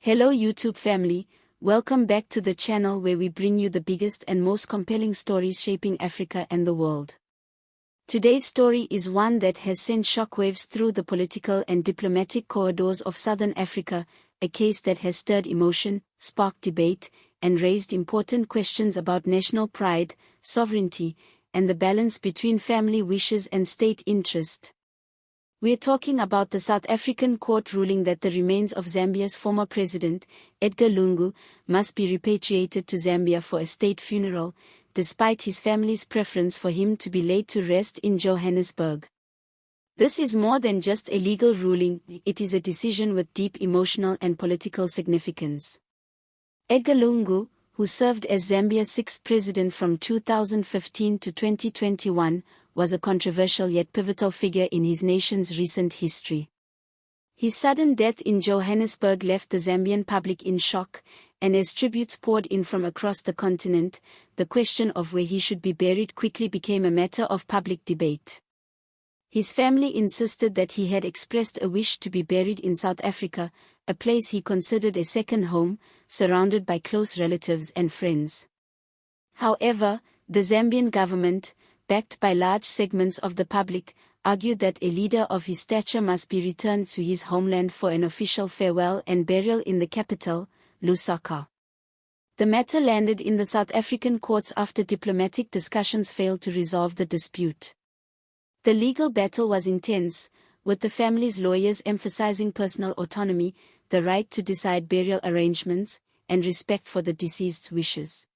Hello YouTube family, welcome back to the channel where we bring you the biggest and most compelling stories shaping Africa and the world. Today's story is one that has sent shockwaves through the political and diplomatic corridors of Southern Africa, a case that has stirred emotion, sparked debate, and raised important questions about national pride, sovereignty, and the balance between family wishes and state interest. We're talking about the South African court ruling that the remains of Zambia's former president, Edgar Lungu, must be repatriated to Zambia for a state funeral, despite his family's preference for him to be laid to rest in Johannesburg. This is more than just a legal ruling, it is a decision with deep emotional and political significance. Edgar Lungu, who served as Zambia's sixth president from 2015 to 2021, was a controversial yet pivotal figure in his nation's recent history. His sudden death in Johannesburg left the Zambian public in shock, and as tributes poured in from across the continent, the question of where he should be buried quickly became a matter of public debate. His family insisted that he had expressed a wish to be buried in South Africa, a place he considered a second home, surrounded by close relatives and friends. However, the Zambian government, backed by large segments of the public, argued that a leader of his stature must be returned to his homeland for an official farewell and burial in the capital, Lusaka. The matter landed in the South African courts after diplomatic discussions failed to resolve the dispute. The legal battle was intense, with the family's lawyers emphasizing personal autonomy, the right to decide burial arrangements, and respect for the deceased's wishes.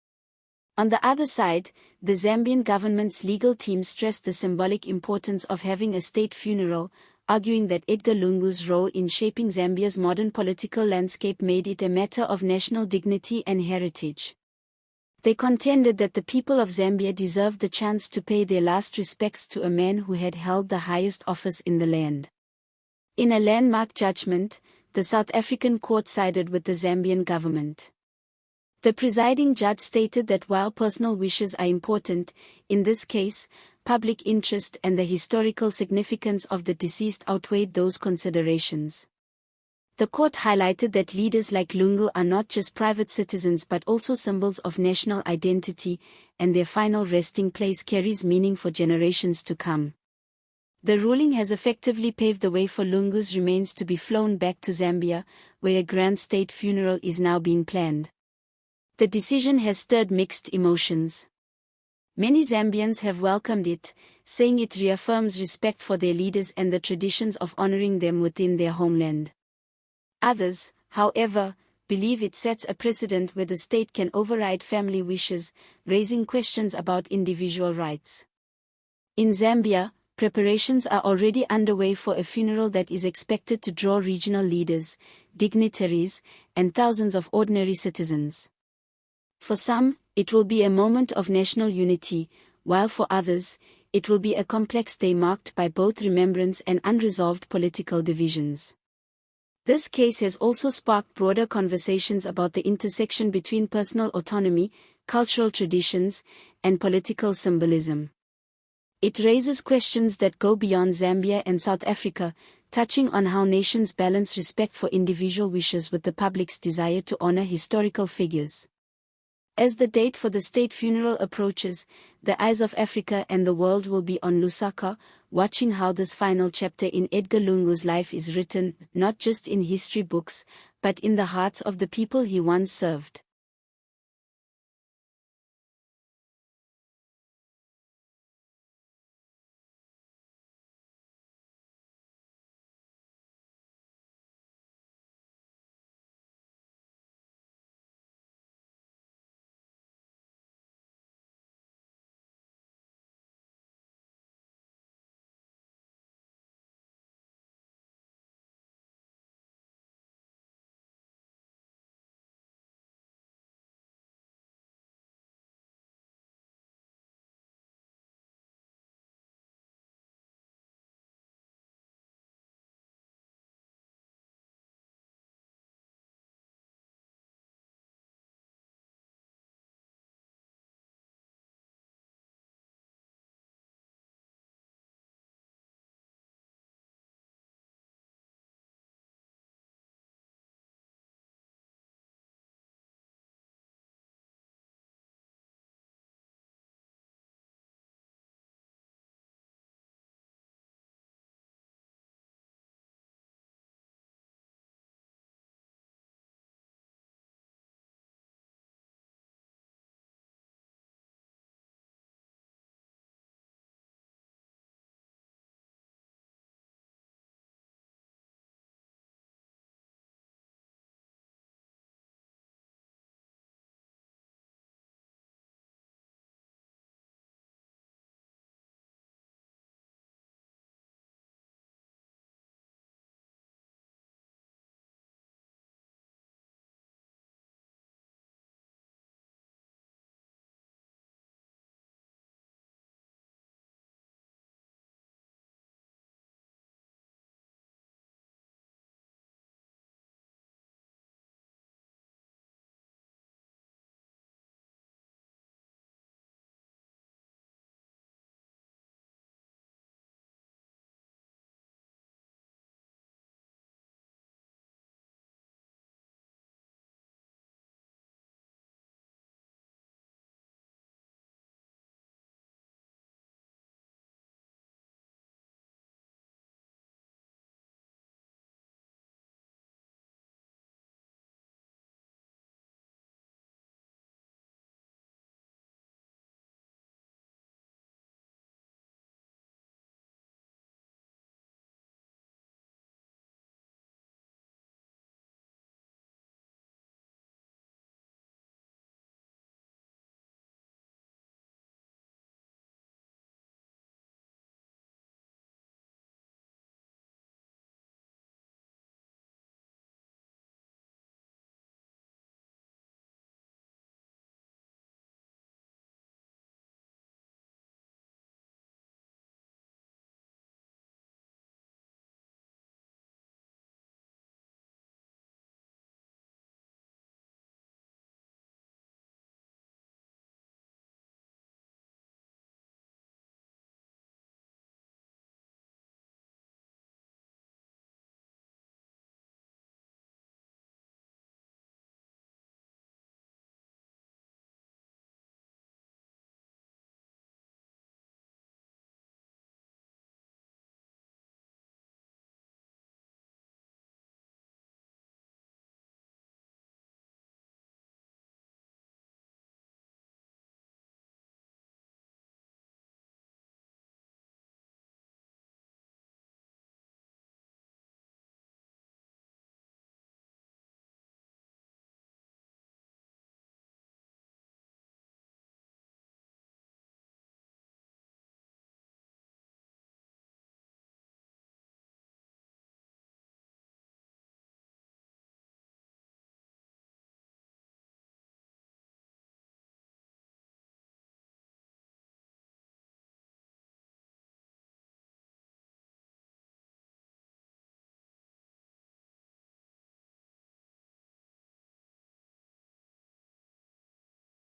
On the other side, the Zambian government's legal team stressed the symbolic importance of having a state funeral, arguing that Edgar Lungu's role in shaping Zambia's modern political landscape made it a matter of national dignity and heritage. They contended that the people of Zambia deserved the chance to pay their last respects to a man who had held the highest office in the land. In a landmark judgment, the South African court sided with the Zambian government. The presiding judge stated that while personal wishes are important, in this case, public interest and the historical significance of the deceased outweighed those considerations. The court highlighted that leaders like Lungu are not just private citizens but also symbols of national identity, and their final resting place carries meaning for generations to come. The ruling has effectively paved the way for Lungu's remains to be flown back to Zambia, where a grand state funeral is now being planned. The decision has stirred mixed emotions. Many Zambians have welcomed it, saying it reaffirms respect for their leaders and the traditions of honoring them within their homeland. Others, however, believe it sets a precedent where the state can override family wishes, raising questions about individual rights. In Zambia, preparations are already underway for a funeral that is expected to draw regional leaders, dignitaries, and thousands of ordinary citizens. For some, it will be a moment of national unity, while for others, it will be a complex day marked by both remembrance and unresolved political divisions. This case has also sparked broader conversations about the intersection between personal autonomy, cultural traditions, and political symbolism. It raises questions that go beyond Zambia and South Africa, touching on how nations balance respect for individual wishes with the public's desire to honor historical figures. As the date for the state funeral approaches, the eyes of Africa and the world will be on Lusaka, watching how this final chapter in Edgar Lungu's life is written, not just in history books, but in the hearts of the people he once served.